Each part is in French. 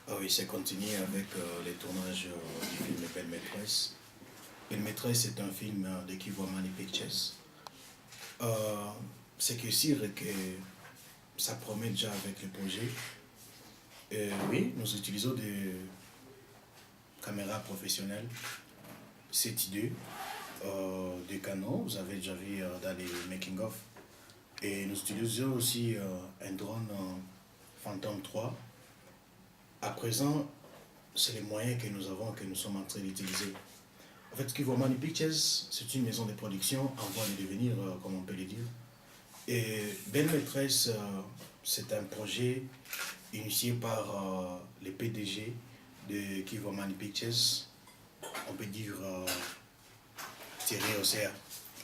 Ah oui, c'est continué avec les tournages du film Belle Maîtresse. Belle Maîtresse est un film de Kivamani Pictures. Euh, c'est que sûr que ça promet déjà avec le projet. Oui, nous utilisons des caméras professionnelles, C2, des canons, vous avez déjà vu dans les making-of. Et nous utilisons aussi un drone Phantom 3. À présent, c'est les moyens que nous avons, que nous sommes en train d'utiliser. En fait, Kivamani Pictures, c'est une maison de production en voie de devenir, comme on peut le dire. Et Belle Maîtresse, c'est un projet initié par les PDG de Kivamani Pictures, on peut dire Thierry Océa,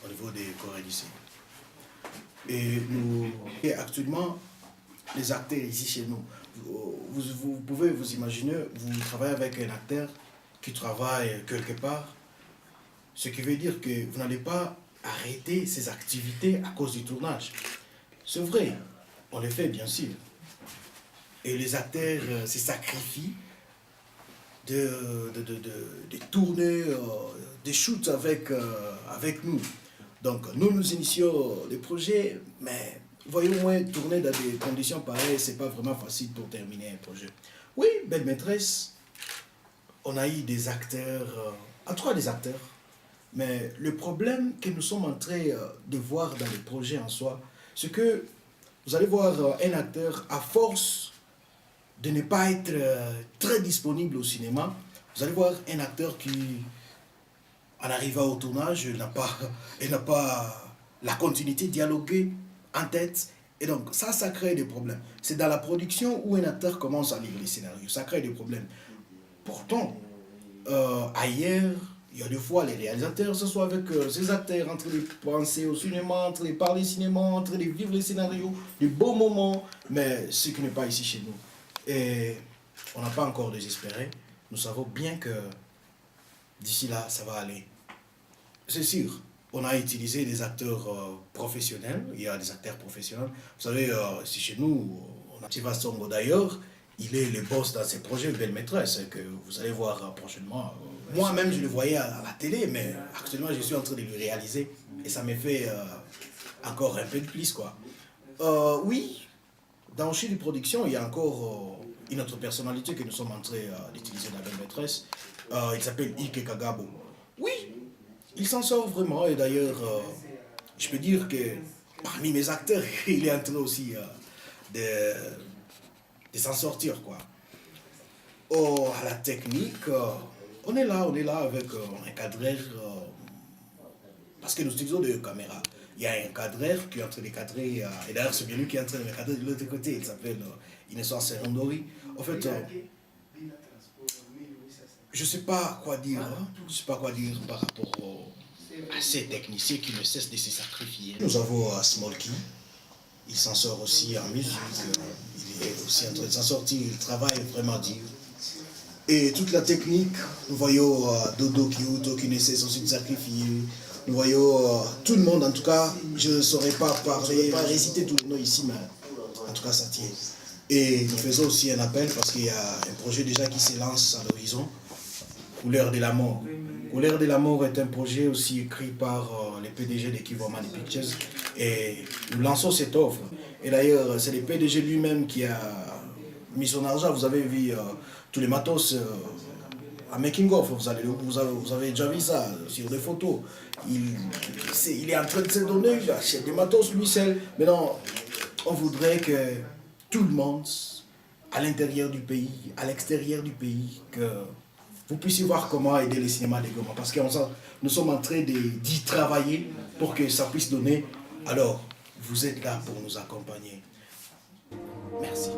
au niveau des Corées du Sud. Et actuellement, les acteurs ici chez nous, vous pouvez vous imaginer, vous travaillez avec un acteur qui travaille quelque part, ce qui veut dire que vous n'allez pas arrêter ses activités à cause du tournage. C'est vrai, on le fait bien sûr. Et les acteurs se sacrifient de tourner des shoots avec nous. Donc nous initions les projets, mais voyez au moins tourner dans des conditions pareilles, c'est pas vraiment facile pour terminer un projet. Oui, Belle Maîtresse, on a eu des acteurs, en tout cas des acteurs, mais le problème que nous sommes en train de voir dans les projets en soi, c'est que vous allez voir un acteur, à force de ne pas être très disponible au cinéma, vous allez voir un acteur qui, en arrivant au tournage, n'a pas la continuité dialoguée en tête. Et donc, ça crée des problèmes. C'est dans la production où un acteur commence à lire les scénarios. Ça crée des problèmes. Pourtant, ailleurs, il y a des fois les réalisateurs, ce soit avec ces acteurs, en train de penser au cinéma, en train de parler cinéma, en train de vivre les scénarios, des beaux moments, mais ce qui n'est pas ici chez nous. Et on n'a pas encore désespéré. Nous savons bien que d'ici là, ça va aller. C'est sûr, on a utilisé des acteurs professionnels. Il y a des acteurs professionnels. Vous savez, ici chez nous, on a Tiva Songo d'ailleurs. Il est le boss dans ses projets, Belle Maîtresse, que vous allez voir prochainement. Moi-même, je le voyais à la télé, mais actuellement, je suis en train de le réaliser. Et ça me fait encore un peu de plus, quoi. Oui, dans chez les productions, il y a encore une autre personnalité que nous sommes en train d'utiliser dans Belle Maîtresse. Il s'appelle Ike Kagabo. Oui, il s'en sort vraiment. Et d'ailleurs, je peux dire que parmi mes acteurs, il est en train aussi de s'en sortir, quoi. Oh, à la technique, on est là avec un cadreur, parce que nous utilisons des caméras. Il y a un cadreur qui est en train de cadrer, et d'ailleurs c'est bien lui qui est en train de me cadrer de l'autre côté, il s'appelle Innocent Serondori. En fait, je ne sais pas quoi dire, je sais pas quoi dire par rapport à ces techniciens qui ne cessent de se sacrifier. Nous avons Smolky, il s'en sort aussi en musique, il est aussi en train de s'en sortir, il travaille vraiment dur. Et toute la technique, nous voyons Dodo Kyoto qui ne cesse aussi de sacrifier. Nous voyons tout le monde, en tout cas, je ne saurais pas parler, pas réciter tous les noms ici, mais en tout cas ça tient. Et nous faisons aussi un appel parce qu'il y a un projet déjà qui se lance à l'horizon, Couleur de la mort. Couleur de la mort est un projet aussi écrit par les PDG de Kivamani Pictures et nous lançons cette offre. Et d'ailleurs, c'est le PDG lui-même qui a mis son argent. Vous avez vu tous les matos à making of, vous avez déjà vu ça sur des photos. Il est en train de se donner, il achète des matos lui seul. Maintenant, on voudrait que tout le monde, à l'intérieur du pays, à l'extérieur du pays, que vous puissiez voir comment aider le cinéma de Goma. Parce que nous sommes en train d'y travailler pour que ça puisse donner. Alors, vous êtes là pour nous accompagner. Merci.